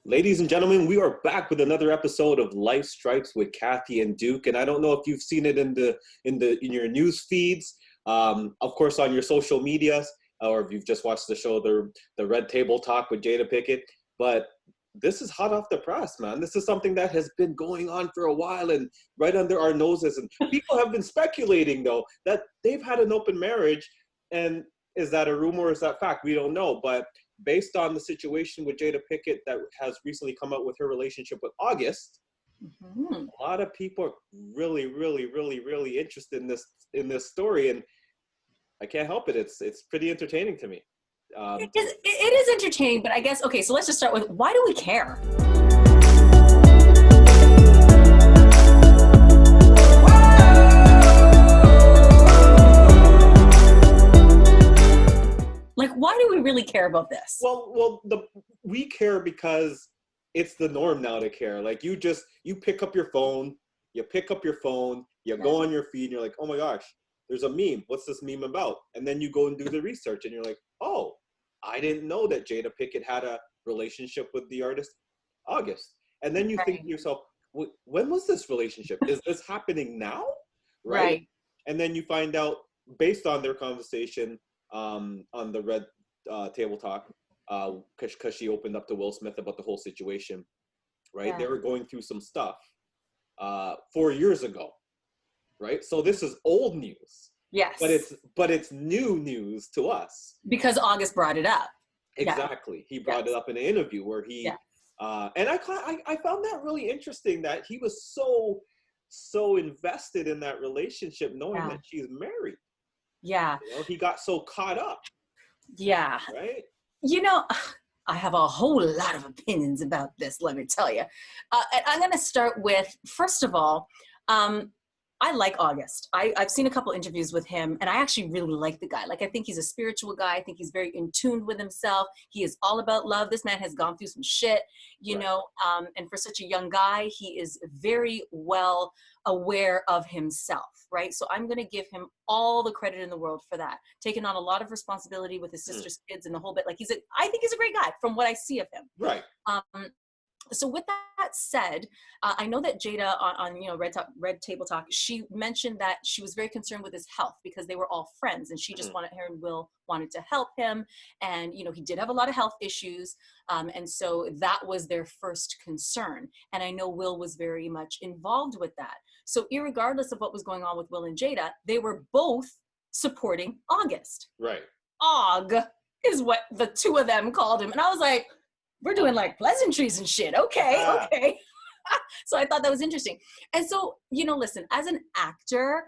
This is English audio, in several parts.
Ladies and gentlemen, we are back with another episode of Life Stripes with Kathy and Duke, and I don't know if you've seen it in your news feeds, of course on your social medias, or if you've just watched the show, the Red Table Talk with Jada Pinkett. But this is hot off the press, man. This is something that has been going on for a while and right under our noses, and people have been speculating though that they've had an open marriage, and is that a rumor or is that fact? We don't know, but based on the situation with Jada Pinkett that has recently come out with her relationship with August, a lot of people are really interested in this story, and I can't help it. It's pretty entertaining to me. It is entertaining, but I guess, okay, so let's just start with, why do we care? Like, why do we really care about this? We care because it's the norm now to care. Like you pick up your phone, you go on your feed, and you're like, oh my gosh, there's a meme. What's this meme about? And then you go and do the research, and you're like, oh, I didn't know that Jada Pinkett had a relationship with the artist August. And then you think to yourself, when was this relationship? Is this happening now? Right. And then you find out based on their conversation on the Red Table Talk, because she opened up to Will Smith about the whole situation, right? Yeah. They were going through some stuff 4 years ago, right? So this is old news. Yes. But it's new news to us. Because August brought it up. Exactly. Yeah. He brought it up in an interview where he, and I found that really interesting that he was so invested in that relationship knowing that she's married. Yeah. You know, he got so caught up. Yeah. Right? You know, I have a whole lot of opinions about this, let me tell you. I'm going to start with, first of all, I like August. I've seen a couple interviews with him, and I actually really like the guy. Like, I think he's a spiritual guy. I think he's very in tune with himself. He is all about love. This man has gone through some shit, you know, and for such a young guy, he is very well aware of himself, right? So I'm going to give him all the credit in the world for that. Taking on a lot of responsibility with his sister's kids and the whole bit. Like, I think he's a great guy from what I see of him. Right. So with that said, I know that Jada on Red Table Talk, she mentioned that she was very concerned with his health because they were all friends, and she just her and Will wanted to help him, and he did have a lot of health issues, and so that was their first concern. And I know Will was very much involved with that. So irregardless of what was going on with Will and Jada, they were both supporting August. Right. Og is what the two of them called him, and I was like, we're doing like pleasantries and shit. Okay. So I thought that was interesting. And so, listen, as an actor,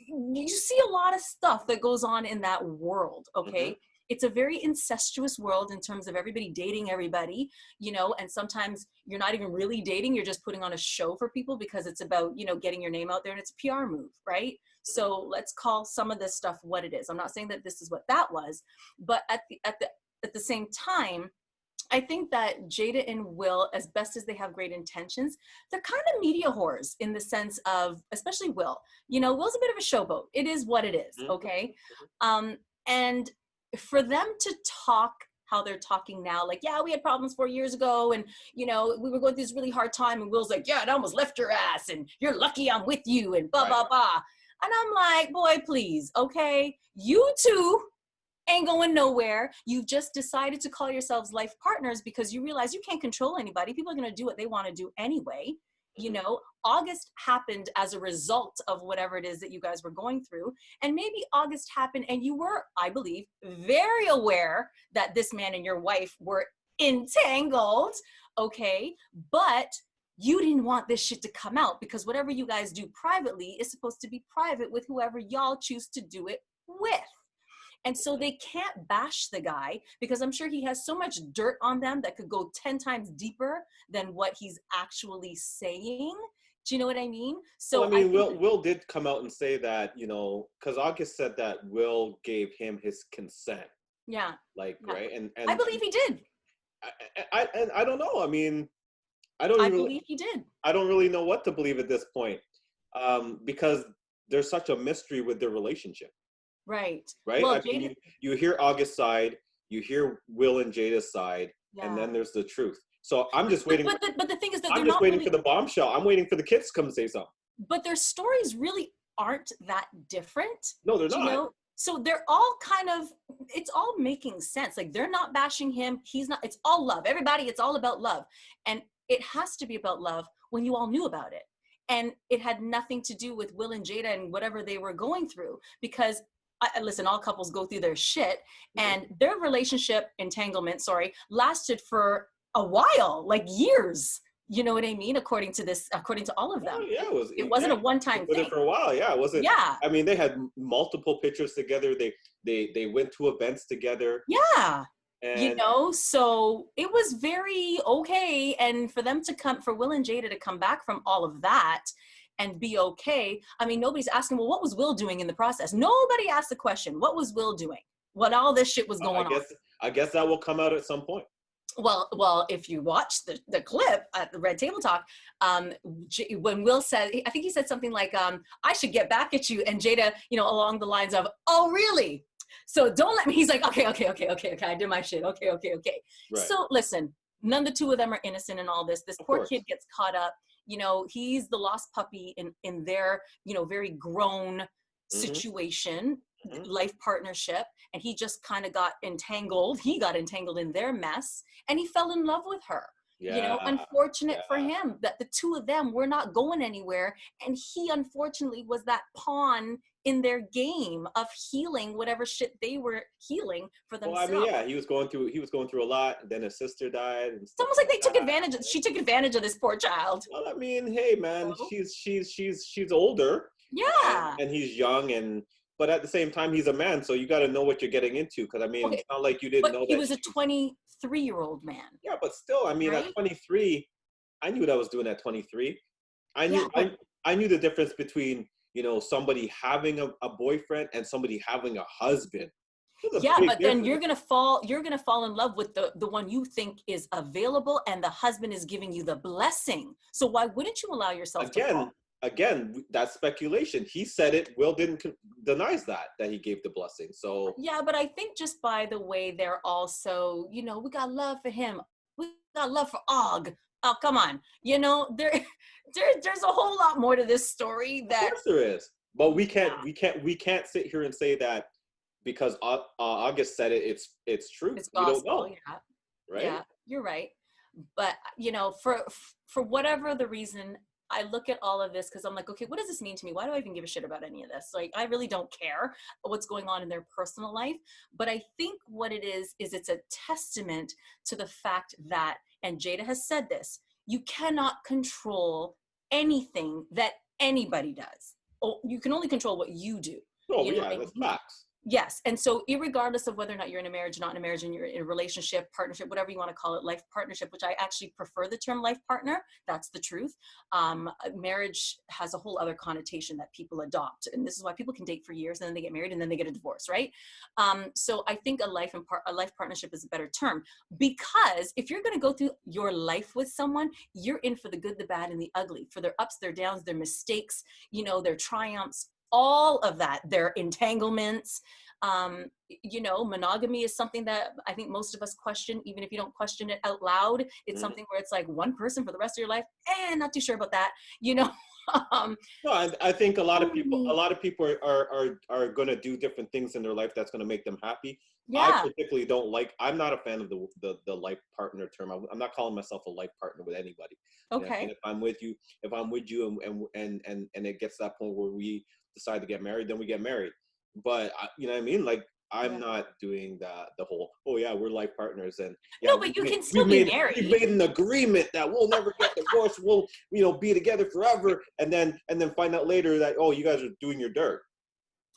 you see a lot of stuff that goes on in that world. Okay. It's a very incestuous world in terms of everybody dating everybody, and sometimes you're not even really dating. You're just putting on a show for people because it's about, getting your name out there, and it's a PR move. Right. So let's call some of this stuff what it is. I'm not saying that this is what that was, but at the same time, I think that Jada and Will, as best as they have great intentions, they're kind of media whores in the sense of, especially Will. Will's a bit of a showboat. It is what it is, okay? And for them to talk how they're talking now, like, yeah, we had problems 4 years ago, and, we were going through this really hard time, and Will's like, yeah, it almost left your ass, and you're lucky I'm with you, and blah, blah, blah. And I'm like, boy, please, okay? You two ain't going nowhere. You've just decided to call yourselves life partners because you realize you can't control anybody. People are going to do what they want to do anyway. August happened as a result of whatever it is that you guys were going through. And maybe August happened and you were, I believe, very aware that this man and your wife were entangled. Okay. But you didn't want this shit to come out because whatever you guys do privately is supposed to be private with whoever y'all choose to do it with. And so they can't bash the guy because I'm sure he has so much dirt on them that could go 10 times deeper than what he's actually saying. Do you know what I mean? So Will did come out and say that, because August said that Will gave him his consent. Yeah. Right? And I believe he did. I don't know. I believe he did. I don't really know what to believe at this point, because there's such a mystery with their relationship. Right. Well, you hear August's side, you hear Will and Jada's side, and Yeah. then there's the truth. So I'm just waiting. But the thing is that I'm they're just not waiting really, for the bombshell. I'm waiting for the kids to come say something. but their stories really aren't that different. No, they're Do you not. know? So they're all kind of, it's all making sense. Like they're not bashing him. He's not, it's all love. Everybody, it's all about love. And it has to be about love when you all knew about it. And it had nothing to do with Will and Jada and whatever they were going through, because listen, all couples go through their shit, and their relationship entanglement, lasted for a while, like years. You know what I mean? According to all of them, Oh, yeah, it wasn't a one-time with thing. it for a while. Yeah, it wasn't. Yeah. I mean, they had multiple pictures together. They went to events together. Yeah. And So it was very okay. And for Will and Jada to come back from all of that and be okay. I mean, nobody's asking, well, what was Will doing in the process? Nobody asked the question, what was Will doing? What all this shit was going on? I guess that will come out at some point. Well, if you watch the clip at the Red Table Talk, when Will said, I think he said something like, I should get back at you. And Jada, along the lines of, oh, really? So don't let me, he's like, okay, I did my shit. Okay. Right. So listen, none of the two of them are innocent in all this. This poor kid gets caught up. He's the lost puppy in their, very grown situation, life partnership. And he just kind of got entangled. He got entangled in their mess and he fell in love with her. Unfortunate for him that the two of them were not going anywhere. And he unfortunately was that pawn in their game of healing whatever shit they were healing for themselves. Well, I mean, yeah, he was going through a lot. And then his sister died. And it's almost like she took advantage of this poor child. Well, I mean, hey man, she's older. Yeah. And he's young, but at the same time, he's a man, so you got to know what you're getting into. Because I mean, it's not like you didn't know that he was a 23-year-old man. Yeah, but still, I mean, at 23, I knew what I was doing at 23. I knew the difference between somebody having a boyfriend and somebody having a husband. Yeah, but then you're gonna fall in love with the one you think is available, and the husband is giving you the blessing. So why wouldn't you allow yourself to fall? Again, that's speculation. He said it. Will denies that he gave the blessing. So yeah, but I think just by the way they're also, we got love for him. We got love for Og. Oh, come on. There's a whole lot more to this story. That of course there is. But we can't sit here and say that because August said it. It's true. It's gospel. We don't know. Yeah. Right. Yeah, you're right. But for whatever the reason, I look at all of this because I'm like, okay, what does this mean to me? Why do I even give a shit about any of this? Like, I really don't care what's going on in their personal life. But I think what it is it's a testament to the fact that, and Jada has said this, you cannot control anything that anybody does. Oh, you can only control what you do. Oh, yeah, that's facts. Yes. And so irregardless of whether or not you're in a marriage, not in a marriage, and you're in a relationship, partnership, whatever you want to call it, life partnership, which I actually prefer the term life partner. That's the truth. Marriage has a whole other connotation that people adopt. And this is why people can date for years and then they get married and then they get a divorce, right? So I think a life partnership is a better term, because if you're going to go through your life with someone, you're in for the good, the bad, and the ugly, for their ups, their downs, their mistakes, their triumphs, all of that, their entanglements. Monogamy is something that I think most of us question, even if you don't question it out loud. It's something where it's like one person for the rest of your life, not too sure about that, No, I think a lot of people are going to do different things in their life that's going to make them happy. Yeah. I particularly don't like, I'm not a fan of the life partner term. I'm not calling myself a life partner with anybody. Okay. And if I'm with you and it gets to that point where we decide to get married, then we get married. But you know what I mean? Like, I'm not doing the whole, oh yeah, we're life partners. And yeah, no, but you can still be married. We made an agreement that we'll never get divorced. We'll, be together forever. And then find out later that, oh, you guys are doing your dirt.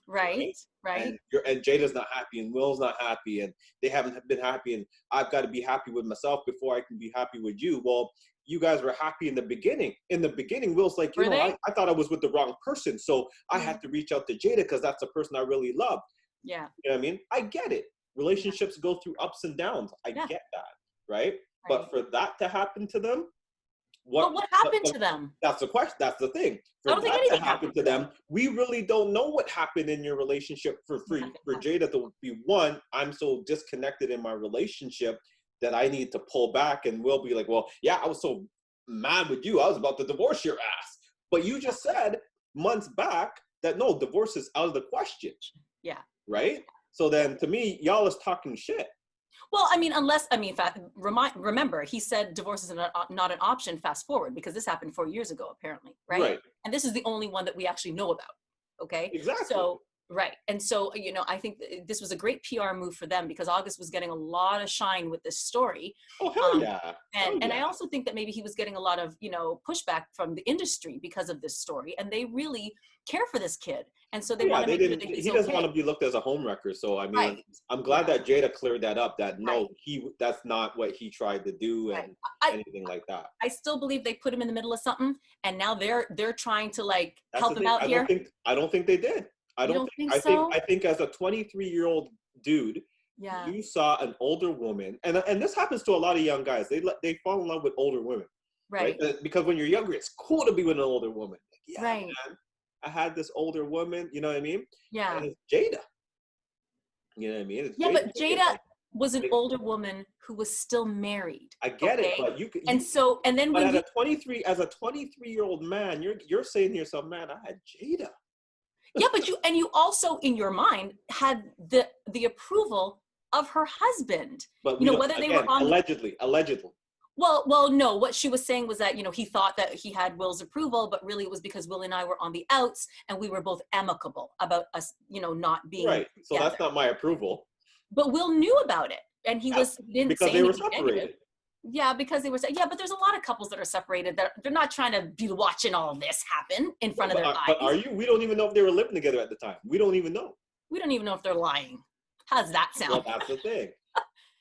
Right. And Jada's not happy and Will's not happy and they haven't been happy. And I've got to be happy with myself before I can be happy with you. Well, you guys were happy in the beginning. In the beginning, Will's like, I thought I was with the wrong person. So I had to reach out to Jada because that's the person I really love. Yeah. You know what I mean? I get it. Relationships go through ups and downs. I get that. Right? But for that to happen to them, what happened to them? That's the question. That's the thing. I don't think anything happened to them. We really don't know what happened in your relationship. For Jada to be one, I'm so disconnected in my relationship that I need to pull back, and Will be like, well, yeah, I was so mad with you, I was about to divorce your ass. But you just said months back that no, divorce is out of the question. Yeah. Right? So then to me, y'all is talking shit. Well, I mean, remember, he said divorce is not an option, fast forward, because this happened 4 years ago, apparently, right? And this is the only one that we actually know about, okay? Exactly. So, right. And so, I think this was a great PR move for them, because August was getting a lot of shine with this story. Oh, hell yeah. And I also think that maybe he was getting a lot of, pushback from the industry because of this story. And they really care for this kid. And so they want to make sure that he doesn't want to be looked as a homewrecker. So, I mean, I'm glad that Jada cleared that up, that no, that's not what he tried to do and anything like that. I still believe they put him in the middle of something, and now they're trying to help him out here. I don't think they did. I think as a 23-year-old dude, you saw an older woman, and this happens to a lot of young guys. They fall in love with older women, right? Because when you're younger, it's cool to be with an older woman. Man, I had this older woman, you know what I mean? Yeah. And it's Jada. You know what I mean? It's but Jada was an older woman who was still married. I get it, but as a 23-year-old man, you're saying to yourself, man, I had Jada. Yeah, but you also in your mind had the approval of her husband. But whether they were on allegedly. Well, no. What she was saying was that he thought that he had Will's approval, but really it was because Will and I were on the outs, and we were both amicable about us, not being right. So together. That's not my approval. But Will knew about it, and he didn't because say they were anything separated. negative. Yeah, because they were. Yeah, but there's a lot of couples that are separated that they're not trying to be watching all this happen in front of their eyes. But are you? We don't even know if they were living together at the time. We don't even know. We don't even know if they're lying. How does that sound? Well, that's the thing.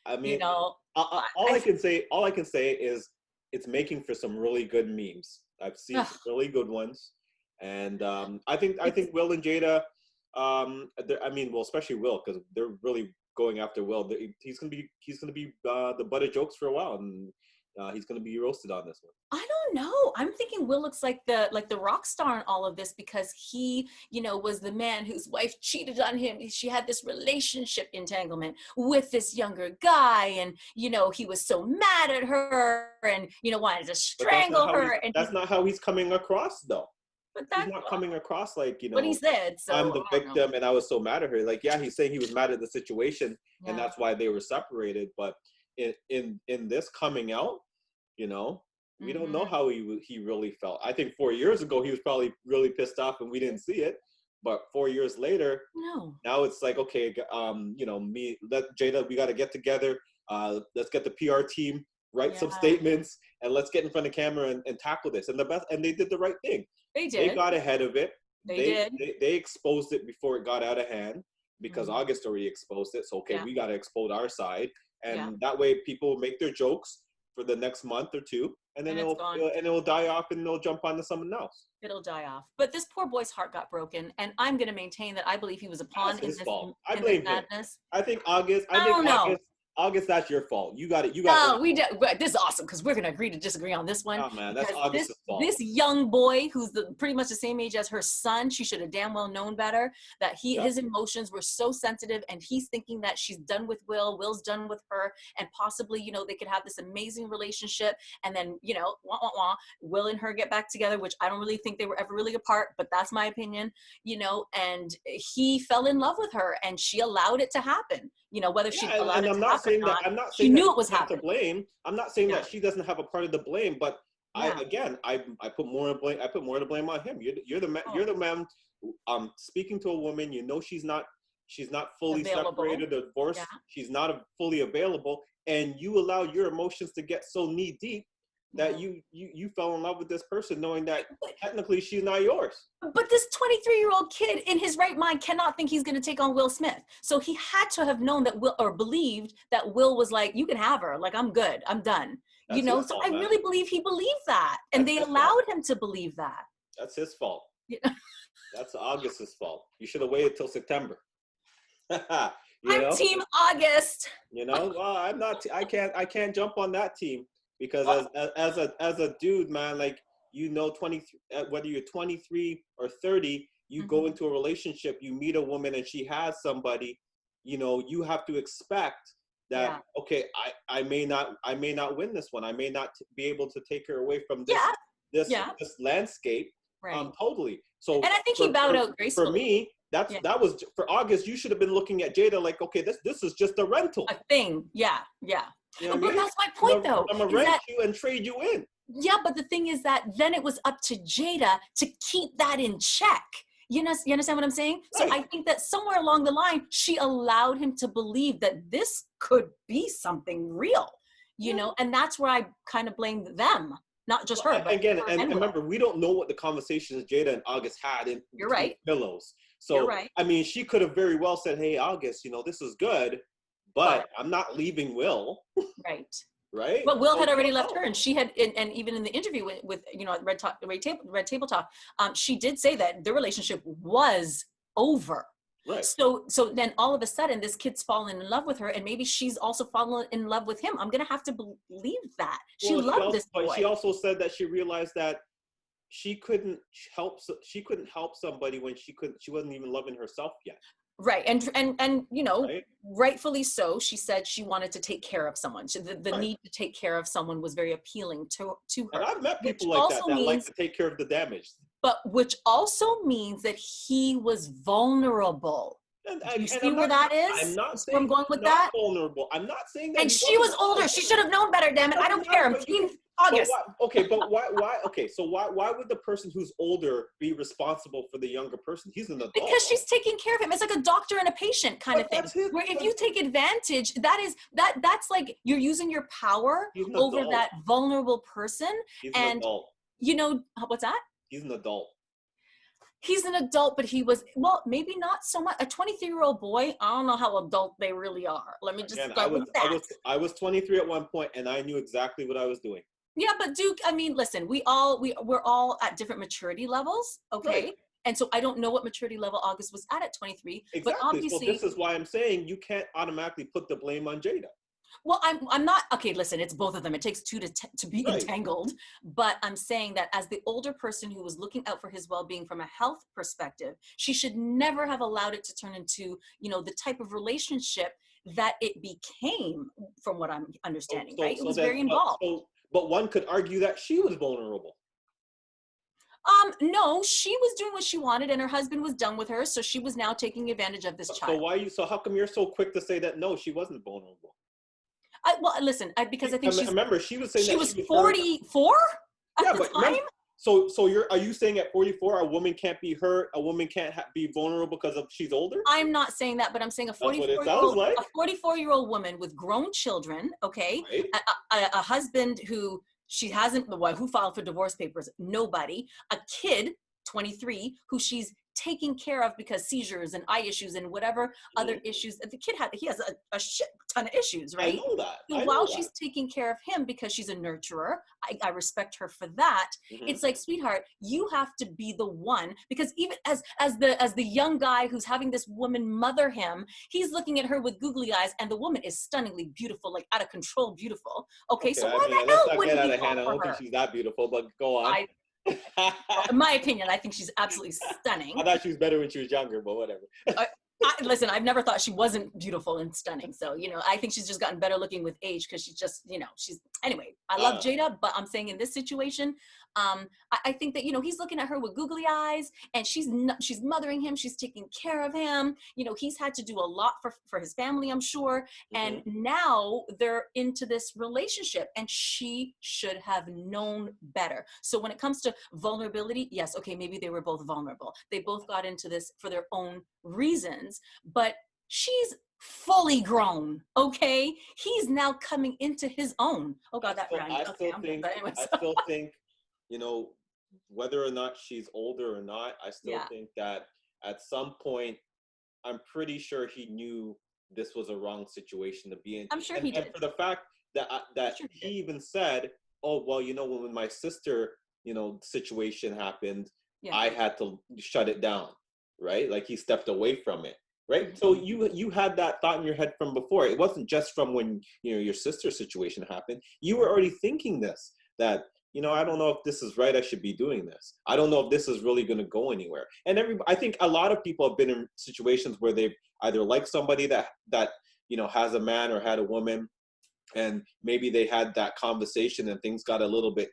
I mean, all I can say is it's making for some really good memes. I've seen some really good ones, and I think Will and Jada, especially Will, because they're really going after Will. He's gonna be the butt of jokes for a while, and he's gonna be roasted on this one. I don't know. I'm thinking Will looks like the rock star in all of this, because he, was the man whose wife cheated on him. She had this relationship entanglement with this younger guy, and he was so mad at her, and wanted to strangle her. And that's not how he's coming across, though. But he's not coming across like But he said, so I'm the victim, and I was so mad at her. Like, yeah, he's saying he was mad at the situation, and that's why they were separated. But in this coming out, we don't know how he really felt. I think 4 years ago he was probably really pissed off, and we didn't see it. But 4 years later, now it's like, okay, Jada, we got to get together. Let's get the PR team, write some statements, and let's get in front of camera and tackle this. And they did the right thing. They did. They got ahead of it. They did. They exposed it before it got out of hand, because August already exposed it. So we got to expose our side, and that way people make their jokes for the next month or two, and then it'll die off, and they'll jump onto someone else. It'll die off. But this poor boy's heart got broken, and I'm going to maintain that I believe he was a pawn in this fault. I blame him. I think August. August, that's your fault. You got it. This is awesome, because we're going to agree to disagree on this one. Oh man, that's August's fault. This young boy, who's pretty much the same age as her son, she should have damn well known better. That his emotions were so sensitive, and he's thinking that she's done with Will, Will's done with her, and possibly they could have this amazing relationship, and then Will and her get back together, which I don't really think they were ever really apart, but that's my opinion. And he fell in love with her, and she allowed it to happen. Whether she allowed it to happen. I'm not saying she knew it was happening. To blame. I'm not saying that she doesn't have a part of the blame, but I put more of blame. I put more of the blame on him. You're the man. You're the man. Speaking to a woman, she's not fully separated or divorced. Yeah. She's not fully available, and you allow your emotions to get so knee deep that you fell in love with this person, knowing that technically she's not yours. But this 23-year-old kid in his right mind cannot think he's going to take on Will Smith. So he had to have known that Will, or believed that Will was like, you can have her. Like, I'm good. I'm done. That's so I really believe he believed that. And they allowed him to believe that. That's his fault. Yeah. That's August's fault. You should have waited till September. I'm Team August. Well, I'm not. I can't jump on that team. Because as a dude, man, like, 23, whether you're 23 or 30, you go into a relationship, you meet a woman, and she has somebody, you have to expect that, okay, I may not win this one. I may not be able to take her away from this landscape. Right. Totally. So, and I think he bowed out gracefully. For me, that was for August. You should have been looking at Jada like, okay, this is just a rental. A thing. Yeah. You know what I But mean? that's my point, though. I'm gonna rent you and trade you in. Yeah, but the thing is that then it was up to Jada to keep that in check. You understand what I'm saying? Right. So I think that somewhere along the line, she allowed him to believe that this could be something real, you know, and that's where I kind of blamed them, not just her. But again, her and remember, we don't know what the conversations Jada and August had in pillows. So, You're right. I mean, she could have very well said, hey, August, you know, this is good, but I'm not leaving Will. Right. Right. But Will had already left her, and she had, and even in the interview with you know, Red Table Talk, she did say that their relationship was over. Right. So then all of a sudden, this kid's fallen in love with her, and maybe she's also fallen in love with him. I'm gonna have to believe that she loved this boy. But she also said that she realized that she couldn't help somebody when she wasn't even loving herself yet. Right. And you know, rightfully so, she said she wanted to take care of someone. The need to take care of someone was very appealing to her. And I've met people like that like to take care of the damage. But which also means that he was vulnerable. You see where that is? I'm not saying where I'm going with that. Vulnerable. I'm not saying that. And she was older. She should have known better. Damn it! I don't care. I'm Team August. But why? Okay, so why would the person who's older be responsible for the younger person? He's an adult. Because she's taking care of him. It's like a doctor and a patient kind of thing. Where if you take advantage, that's like you're using your power over that vulnerable person. He's an adult. You know what's that? He's an adult. He's an adult, but he was, well, maybe not so much. A 23-year-old boy, I don't know how adult they really are. Let me just start with that. I was 23 at one point, and I knew exactly what I was doing. Yeah, but Duke, I mean, listen, we're all at different maturity levels, okay? Right. And so I don't know what maturity level August was at 23. Exactly. But obviously, so this is why I'm saying you can't automatically put the blame on Jada. Well, I'm not, okay, listen, it's both of them. It takes two to be entangled. But I'm saying that as the older person who was looking out for his well-being from a health perspective, she should never have allowed it to turn into, you know, the type of relationship that it became, from what I'm understanding, right? It was very involved. But one could argue that she was vulnerable. No, she was doing what she wanted, and her husband was done with her, so she was now taking advantage of this child. So how come you're so quick to say that, no, she wasn't vulnerable? Well, listen, because I think remember, she was saying she was 44 at the time. Remember, so are you saying at 44 a woman can't be hurt, a woman can't be vulnerable because she's older? I'm not saying that, but I'm saying a 44-year-old woman with grown children, okay, right. a husband who she hasn't, who filed for divorce papers, nobody, a kid, 23, who she's taking care of because seizures and eye issues and whatever other issues the kid he has a shit ton of issues, right? I know that. So while she's taking care of him because she's a nurturer, I respect her for that. It's like, sweetheart, you have to be the one, because even as the young guy who's having this woman mother him, he's looking at her with googly eyes, and the woman is stunningly beautiful, like out of control beautiful. Okay, so why the hell wouldn't he fall for her? I don't think she's that beautiful, but go on. In my opinion, I think she's absolutely stunning. I thought she was better when she was younger, but whatever. Listen, I've never thought she wasn't beautiful and stunning. So, you know, I think she's just gotten better looking with age, because she's just, you know, anyway, I love Jada, but I'm saying in this situation, I think that, you know, he's looking at her with googly eyes, and she's mothering him. She's taking care of him. You know, he's had to do a lot for his family, I'm sure. And now they're into this relationship, and she should have known better. So when it comes to vulnerability, yes, okay, maybe they were both vulnerable. They both got into this for their own reasons, but she's fully grown, okay? He's now coming into his own. Oh God, I still think, you know, whether or not she's older or not, I still think that at some point, I'm pretty sure he knew this was a wrong situation to be in. I'm sure he did. And for the fact that he even said, oh, well, you know, when my sister, you know, situation happened, I had to shut it down, right? Like, he stepped away from it, right? So you had that thought in your head from before. It wasn't just from when, you know, your sister's situation happened. You were already thinking this, that, you know, I don't know if this is right. I should be doing this. I don't know if this is really going to go anywhere. And I think a lot of people have been in situations where they've either liked somebody that has a man or had a woman, and maybe they had that conversation and things got a little bit,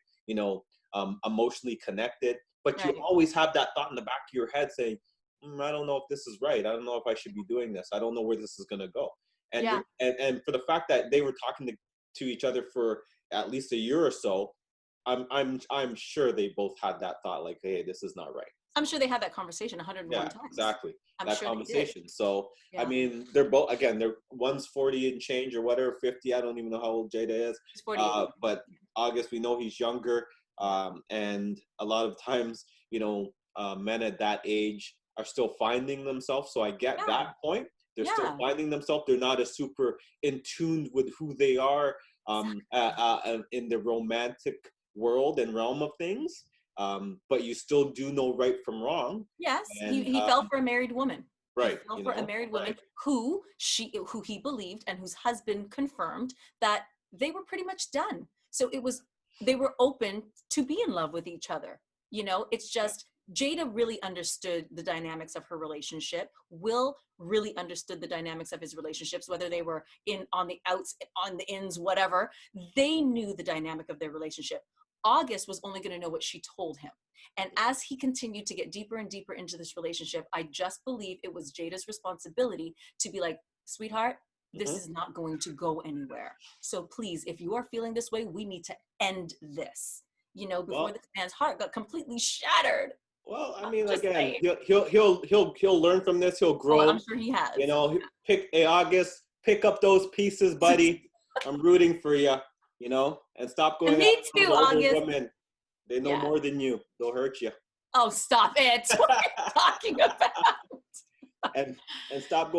emotionally connected. But you Right. always have that thought in the back of your head saying, I don't know if this is right. I don't know if I should be doing this. I don't know where this is going to go. And, Yeah. and for the fact that they were talking to each other for at least a year or so, I'm sure they both had that thought, like, hey, this is not right. I'm sure they had that conversation 101 Yeah, times. exactly. I'm that sure conversation. So, Yeah. I mean, they're both, again, one's 40 and change or whatever, 50. I don't even know how old Jada is. She's 48. But August, we know he's younger. And a lot of times, men at that age are still finding themselves. So I get that point. They're still finding themselves. They're not as super in tune with who they are in the romantic world and realm of things. But you still do know right from wrong. Yes, and, he fell for a married woman. Right. He fell for a married woman who he believed and whose husband confirmed that they were pretty much done. So they were open to be in love with each other. It's just Jada really understood the dynamics of her relationship. Will really understood the dynamics of his relationships, whether they were on the outs, on the ins, whatever. They knew the dynamic of their relationship. August was only going to know what she told him. And as he continued to get deeper and deeper into this relationship, I just believe it was Jada's responsibility to be like, sweetheart, this is not going to go anywhere. So please, if you are feeling this way, we need to end this, before this man's heart got completely shattered. Well, I mean, again, he'll learn from this. He'll grow. Oh, I'm sure he has. August, pick up those pieces, buddy. I'm rooting for you. And stop going me after too, those older August. women. They know more than you. They'll hurt you. Oh, stop it! What are you talking about? and stop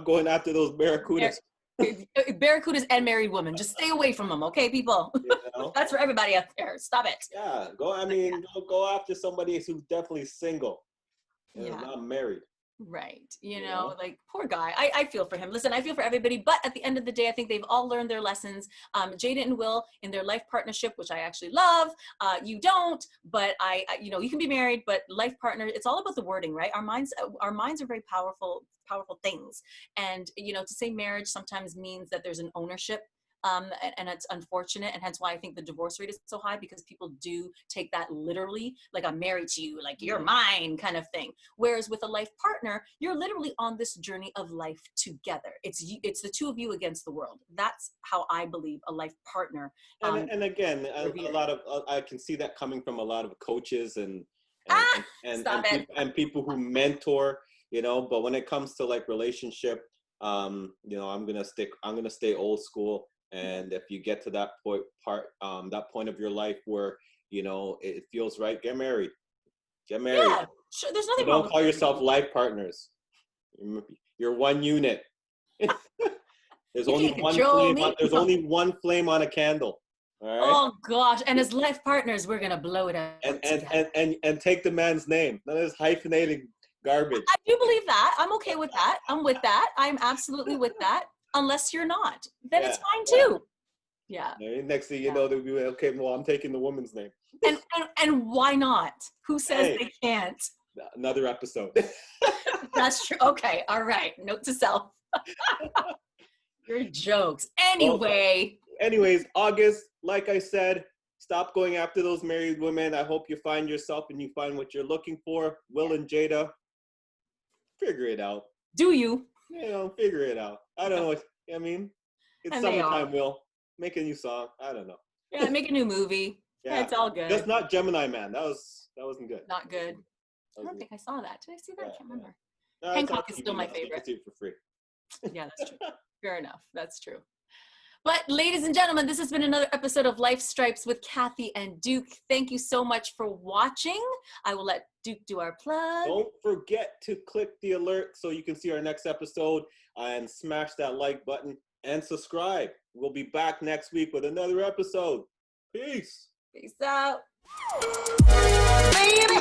going after those barracudas. Barracudas and married women. Just stay away from them, okay, people? That's for everybody out there. Stop it. Yeah, go after somebody who's definitely single and not married. Right. Like, poor guy. I feel for him. Listen, I feel for everybody, but at the end of the day, I think they've all learned their lessons. Jada and Will in their life partnership, which I actually love. You don't, but you can be married, but life partner, it's all about the wording, right? Our minds are very powerful things. And, to say marriage sometimes means that there's an ownership. And it's unfortunate, and hence why I think the divorce rate is so high, because people do take that literally, like, I'm married to you, like you're mine kind of thing. Whereas with a life partner, you're literally on this journey of life together. It's the two of you against the world. That's how I believe a life partner. And again, a lot of I can see that coming from a lot of coaches and people who mentor. But when it comes to like relationship, I'm gonna stay old school. And if you get to that point of your life where it feels right, get married. Yeah, sure. There's nothing wrong. Don't call yourself life partners. You're one unit. There's only one flame on a candle. All right? Oh gosh! And as life partners, we're gonna blow it out. And take the man's name. None of this hyphenated garbage. I do believe that. I'm okay with that. I'm with that. I'm absolutely with that. Unless you're not, then it's fine too. Yeah. Next thing you know, they'll be okay. Well, I'm taking the woman's name. And why not? Who says they can't? Another episode. That's true. Okay. All right. Note to self. Your jokes. Anyways, August, like I said, stop going after those married women. I hope you find yourself and you find what you're looking for. Will and Jada, figure it out. Do you? Figure it out. I don't know what I mean. It's summertime, Will. Make a new song. I don't know. Yeah, make a new movie. Yeah, it's all good. That's not Gemini Man. That wasn't good. Not good. I don't think I saw that. Did I see that? I can't remember. Hancock is still my favorite. You can see it for free. Yeah, that's true. Fair enough. That's true. But ladies and gentlemen, this has been another episode of Life Stripes with Kathy and Duke. Thank you so much for watching. I will let Duke do our plug. Don't forget to click the alert so you can see our next episode and smash that like button and subscribe. We'll be back next week with another episode. Peace. Peace out. Baby.